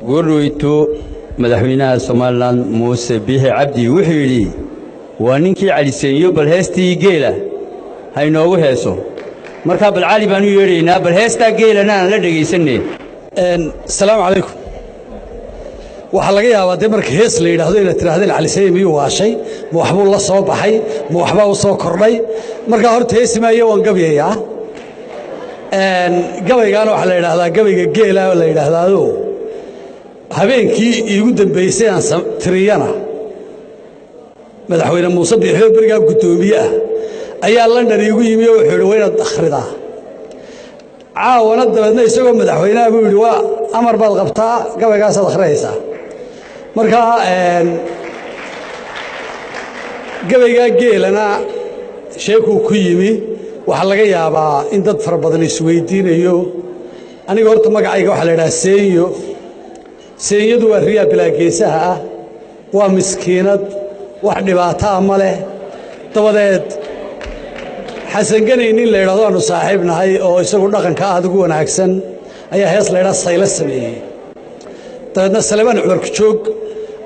goorweyto madaxweynaha Soomaaliland Muuse Biixi Cabdi wuxuu yiri waa ninkii caliseeyo bal heestii geela hay noogu heeso marka bal cali baan u yeereynaa bal heestaa geelana aan la dhageysanay السلام عليكم waxa laga yaabaa de marka hees la yiraahdo in tiraahdo caliseeyo miyuu waashay ma waxba la soo baxay ma waxba uu soo kordhay marka horta heesimayo waan gabiyaa gabaygaan waxa la yiraahdaa gabayga geela la yiraahdo habeenkii iigu dambeysay aan tiriyana madaxweyne Muuse Biixi bariga gudoomiye ayaa London iigu yimi oo wuxuu weynad akhridaa caawana dabadna isagoo madaxweynaha buu yiri waa amar baad qabtaa gabaygaas aad akhriyaysaa marka gabayga geelana sheeku ku yimi waxa laga yaabaa in dad far badan isweydiinayo aniga horta magacayga waxa la yiraahdaa seeyadu waa riya bilaageesaha ah waa miskiinad wax dhibaato ma leh dabadeed xasan ganayni la yiraahdo aanu saaxiibnahay oo isagu dhaqanka aad ugu wanaagsan ayaa hees la yiraahdo sayla sameeyay dabadeedna Salmaan Cumar joog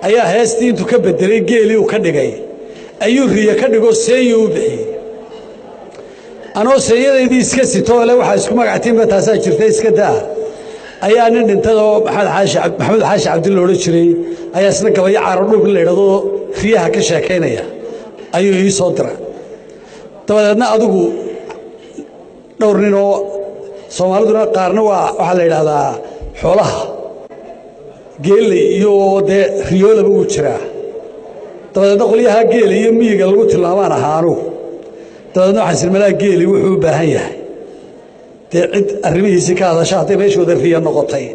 ayaa heestii intuu ka bedelay geeli uu ka dhigay ayuu riya ka dhigo seeyo u bixiyay anoo seeyadeedii iska sitoo le waxa isku magactiinba taasa jirtay iska daa ayaa nin dhintado maxamed xaashi cabdi loo jiray ayaa isna gabay caaro dhulka la yiraahdo riyaha ka sheekeynaya ayuu ii soo diray dabadeedna adigu dhowr nin oo Soomaaliduna qaarna waxa la yiraahdaa xoolaha geel iyo de riyoola ugu jira dabadeedna qoliyaha geel iyo miyiga lagu tilmaamaan ahaanu dabadeedna waxa silmalaa geeli wuxuu u baahan yahay cid arrimihiisa ka hadashay meeshooda riya noqotay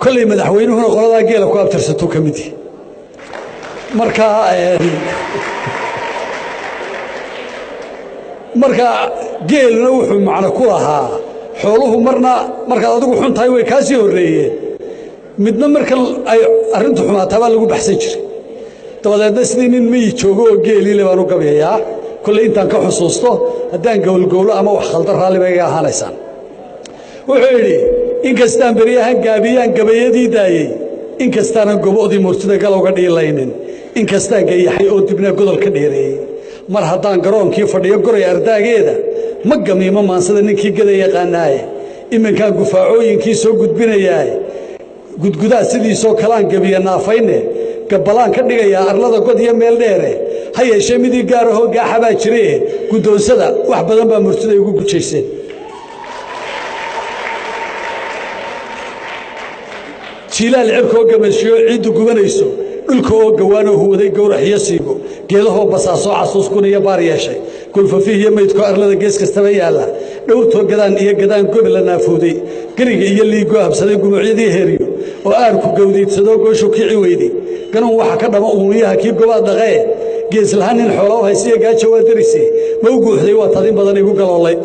kulli madaxweynuhuna qolada geela ku abtirsato kamidi marka geelna wuxuu macna ku lahaa xooluhu marka adigu xuntahay way ka sii horeeyeen midna marka ay arintu xumaataba lagu baxsan jiray dabadeedna sidii nin miyay joogo oo geeli le baan u gabayaa kulli intaan ka xusuusto hadaan gowlgowlo ama wax khaldan raali bay ahaanaysan wuxuu yiri in kastaan bariyahan gaabiyaan gabayadii daayay in kastaan goboodii murtida galowga dhiilaynin in kastaan gayaxay oo dibna godol ka dheereeyay mar haddaan garoonkii fadhiyo goray ardaageeda ma gamiimo maansada ninkii gada yaqaanaay iminkaan gufaacooyinkii soo gudbinayaay gudgudaa sidiisoo kalaan gabiya naafayne gabalaan ka dhigayaa arlada god iyo meel dheere ha yeeshee midii gaaraho gaaxabaa jiree gudoonsada wax badan baa murtida ugu gujayseen jilaal cirkoo gamashiyo ciidu gubanayso dhulka oo gawaano huwaday gowrax iyo siigo geedaho basaaso xasuuskuna iyo baar yeeshay kulfafihiyo meydko arlada gees kastaba yaala dhowrtoo gadaan iyo gadaan gobol la naafuuday gariga iyo liigo habsaday gumuucyadii heeriyo oo aarku gowdiidsado goosho kici weyday ganuun waxa ka dhama uumiyaha kii gobaad dhaqee gees lahaan nin xoolo haysiya gaajo waa darisay ma u guuxday waa tadin badan igu galoolayd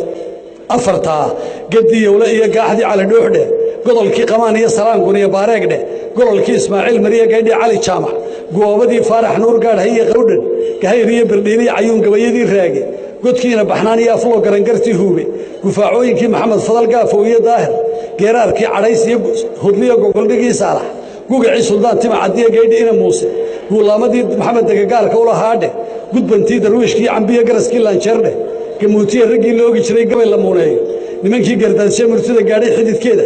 afartaa gadi yowla iyo gaaxdi cali dhuuxdhe godolkii qamaan iyo salaangun iyo baareegdhe gololkii Ismaaciil Mariya gaydhi cali jaamac goobadii Faarax Nuur gaadhay iyo qowdhan gahayr iyo bardhiini cayuun gabayadii raage godkiina baxnaan iyo aflo garangartii huube gufaacooyinkii Maxamed Fadal Gaafo iyo Daahir geeraarkii cadays iyo hudliyo gogoldhigii Saalax gugacii Suldaan Tima Cadiya gaydhi ina Muuse guulaamadii Maxamed Dagaalka ula haadhe gudbantii darwiishkii cambiya garaskii laanjeerde gamuutiye ragii loogi jiray gabay la muuneeyo nimankii gardaanshe murtida gaadhay xididkeeda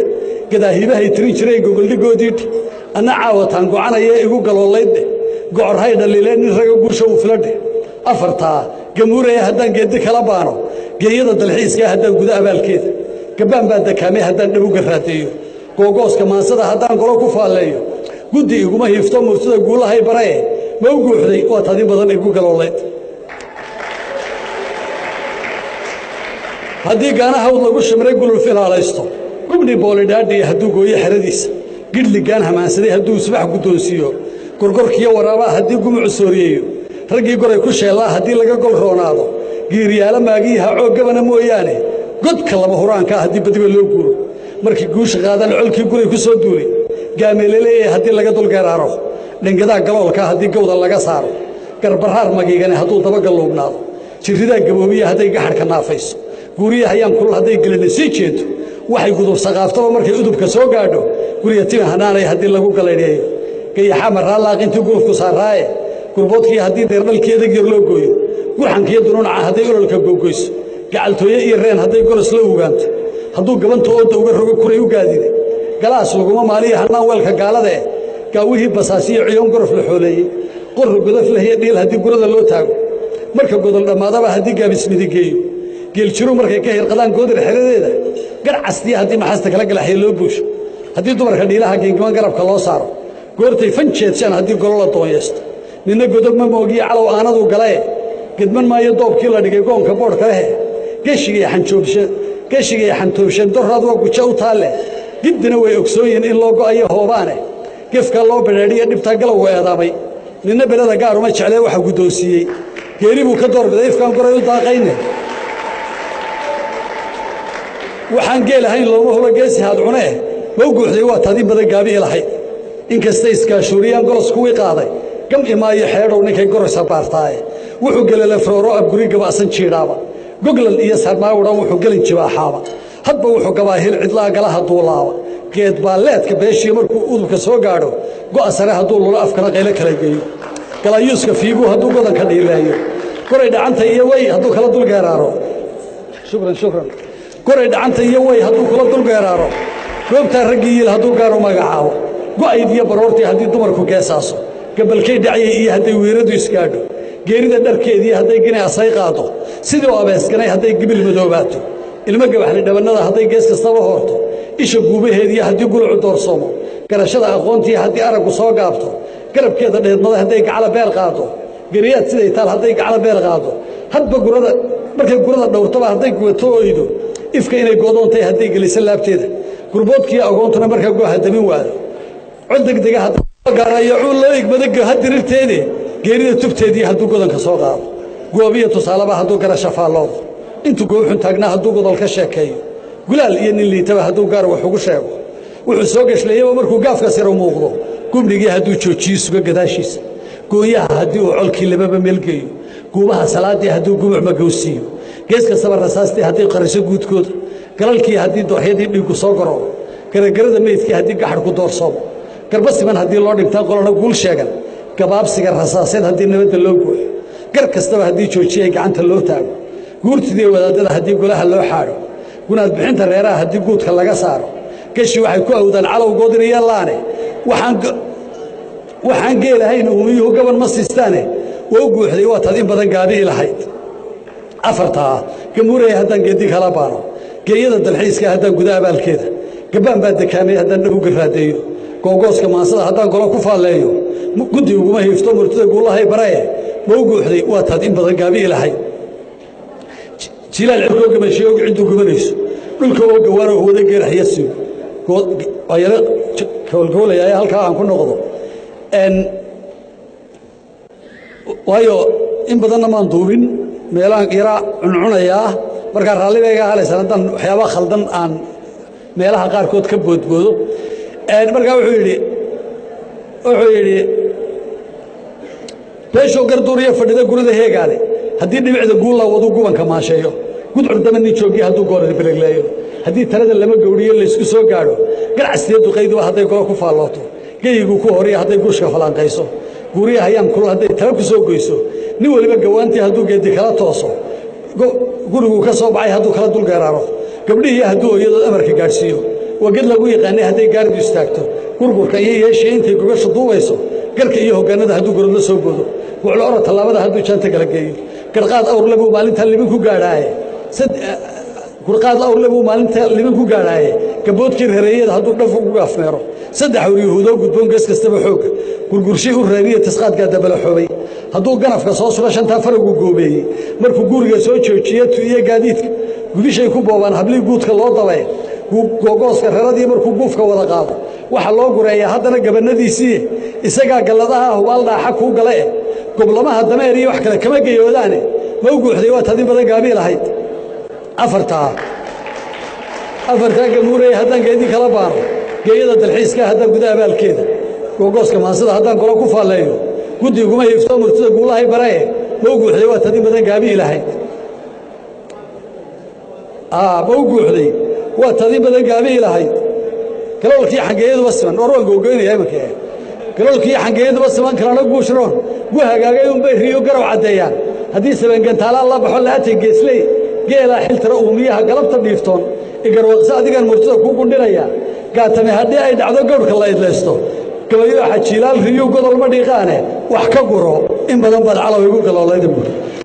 gadaahibahay tirin jiray gogoldhigoodii ana caawataan gocanaya igu galoolayd gocor hay dhaliileen nin raga guusha u filadhe afartaa gamuuraya haddaan geedi kala baano geeyada dalxiiska haddaan guda abaalkeeda gabaan baa dakaamay haddaan dhabuga raadeeyo googooska maansada haddaan golo ku faaleeyo guddi iguma hiifto murtida guulahay baree ma u guuxday waa tadin badan igu galoolayd haddii gaanahawd lagu shimray guluf ilaalaysto gubni boolidhaadhi hadduu gooyo xeradiisa gidligaan hamaansaday hadduu subax guddoonsiiyo gorgorkiyo waraabaa haddii gumucu sooriyeeyo raggii goray ku sheelaa haddii laga gol roonaado giiriyaala maagiiha cooggabana mooyaane godka lama huraankaa haddii badiba loo guuro markii guusha qaadaan colkii guray ku soo duulay gaameeleleeye haddii laga dulgeeraaro dhangadaa galoolkaa haddii gowda laga saaro garbaraar magiigane hadduu dabagalluubnaado jirridaa gaboobiya hadday gaxadhka naafayso guuriyaha ayaan kulul hadday gelina sii jeedo waxay gudub saqaaftaba markay udubka soo gaadho guriga tima hanaanay haddii lagu galaydheeyo gayaxa maraalaaq intii gurufku saaraaye gurboodkii haddii deerdhalkeeda gyar loo gooyo gurxankiyo dunuunaca hadday ololka googoyso gacaltooye iyo reen hadday golos la ugaanto hadduu gabanta ooda uga rogo kuray u gaadide galaas laguma maaliya hannaan weelka gaaladae gaawihii basaasiyo ciyoon gorof la xooleeyey qorra godaf lahiyo dhiil haddii gurada loo taago marka godol dhammaadaba haddii gaabismidigeeyo geeljiru markay ka hirqadaan goodir xeradeeda gar castiya haddii maxasta kala galaxya loo buusho haddii dumarka dhiilaha gengiman garabka loo saaro goortay fan jeedshaan haddii golo la doonyaysto ninna godob ma moogiye calow aanaduu galae gedman maayo doobkii la dhigay goonka boodhka lehe geshigay xantoobsheen doraad waa guja u taalle giddina way ogsooyiin in loo go'ayo hoobaane gefkaa loo badhaadhiya dhibtaa galowga eedaamay ninna belada gaaruma jeclee waxa guddoonsiiyey geeri buu ka doorbiday ifkaan goray u daaqayne waxaan geel ahayn looma huba geesi haad cunee ma u guuxday waa taad in badan gaabi ilahay inkastay iskaashuuriyaan golos kuwii qaaday gam imaayo xeedhow ninkay gorosa baartaaye wuxuu gelala frooro abguri gabacsan jiidhaaba goglan iyo sarmaawdhan wuxuu gelin jibaaxaaba hadba wuxuu gabaahil cidlaa galaha duulaaba geed baalleedka beeshii markuu udubka soo gaadho go'a sare hadduu lulo afkana qaylo kala geeyo galayuuska fiiguu hadduu godanka dhiileeyo goray dhacanta iyo way hadduu kala dulgeeraaro shukran goray dhacanta iyo way hadduu kula dulgeeraaro goobtaa raggii yiil hadduu gaaru magacaabo go'ayd iyo baroortii haddii dumarku geesaaso gabalkay dhacyay iyo hadday weeradu isgaadho geerida dharkeedii hadday gini asay qaado sidii u abeesganay hadday gibil madoobaato ilmo gabaxli dhabannada hadday gees kastaba hoorto isha guubaheediiyo haddii gulucu doorsoomo garashada aqoontii haddii araggu soo gaabto garabkeeda dheedmada hadday gacala beel qaado geriyaad siday taal hadday gacala beel qaado hadba markay gurada dhowrtaba hadday guwato oydo ifka inay goodoontay hadday gelisa laabteeda gurboodkiiyo agoontuna markaa gooha damin waado cod degdega gaarayo cuul loo igmada hadirirteede geerida tubteedii hadduu godanka soo qaado goobiyo tusaalaba hadduu garasha faalloodo intuu gooxun taagnaa hadduu godol ka sheekeeyo gulaal iyo nin liitaba hadduu gaar wax ugu sheego wuxuu soo gashleeyaba markuu gaafka siro muuqdo gumnigii hadduu joojiyo suga gadaashiisa gooyaha haddii uu colkii lababa meelgeeyo guubaha salaaddii hadduu gumuc magowsiiyo gees kastaba rasaastii haddii qariso guudkooda galalkii haddii dooxyadii dhiiggu soo garoobo garagarada meydkii haddii gaxadhku doorsoomo garba siman haddii loo dhigtaa qolana guul sheegan gabaabsiga rasaaseed haddii nabadda loo gooyo gar kastaba haddii joojiyay gacanta loo taago guurtidii wadaadada haddii golaha loo xaadho gunaad bixinta reeraha haddii guudka laga saaro gashi waxay ku awdaan calow goodinaya laane waxaan geelahayn uumiyuhu gaban ma siistaane waa u guuxday waa taad in badan gaabi'i lahayd afartaa gamuuraya haddaan geeddi kala baano geeyada dalxiiska haddaan guda abaalkeeda gabbaan baa dekaamay haddaan dhab u garraadeeyo googooska maansada haddaan golo ku faalleeyo guddi uguma hiifto murtida guulahay baraye ma u guuxday waa taad in badan gaabi'i lahayd jilaal cirkoo gamashiyo og ciddu gubanayso dhulka oo gawaano wada geeraxya siigo yaro kowlgowlayaa halkaa aan ku noqdo waayo in badanna maan duubin meelaan yaraa cuncunayaa markaa raallibayga halaysan haddaan waxyaaba khaldan aan meelaha qaarkood ka boodboodo markaa wuxuu yidhi beeshoo garduuriyo fadhida gurida heegaale haddii dhibicda guulla wadu gubanka maasheeyo gudcurdama nin joogiya hadduu goorar belegleeyo haddii talada lama gowdhiyo laysku soo gaadho garcastiyo duqayduba hadday golo ku faallooto geyiguu ku horiya hadday guushka falanqayso guuriya hayaan kulul hadday tala ku soo goyso nin weliba gawaantii hadduu geeddi kala tooso guriguu ka soo baxay hadduu kala dulgeeraaro gabdhihii hadduu ooyadood amarka gaadhsiiyo waa ged lagu yaqaanay hadday gaaridu istaagto gurgurka iyo yeeshii intay gogasha duubayso garka iyo hoggaanada hadduu gorod la soo goodo wuclo oro tallaabada hadduu jaanta kala geeyo garqaad awrle buu maalintaa libin ku gaadhaaye gurqaad awrle buu maalintaa libin ku gaadhaaye gaboodkii reereeyada hadduu dhaf ugu afmeero saddex hor yahuudoo gudboon gees kastaba xoogga gurgurshii u reeriya tisqaadkaa dabala xoobay hadduu ganafka soo suga shantaa faragu goobeeyey markuu guriga soo joojiye tu'iye gaadiidka gubishay ku boobaan hablii guudka loo dabay googooska reeradii markuu guufka wada qaado waxaa loo gureeyaa haddana gabannadiisii isagaa galladaha hubaal dhaaxa kuu gale goblamaha dameer iyo wax kale kama geyoodaane ma u guuxday waa taad in badan gaabii lahayd afartaa gamuuraya haddaan geedii kala baano geeyada dalxiiska haddaan guda abaalkeeda googooska maansada haddaan golo ku faalleeyo guddi uguma hiifto murtida guulahay barae ma u guuxday waa taad in badan gaabii lahayd ma u guuxday وتذي بدن قابي لهاي قالوا كي حنجيد بس من أروى جوجين يا مكان قالوا كي حنجيد بس من كانوا نقوشرون وها جايهم بيريو قروا عديان هذه سبعين كانت على الله بحول هاتي جسلي جيلا حلت رؤوميها قلبت الديفتون يقروا صادق المرتضى كوكون دنيا قاتني هدي أي دعوة قبل الله يدلسته قبل يروح تشيلال ريو قدر ما ديقانه وحكا قرو إن بدن بدعلا ويقول الله يدمر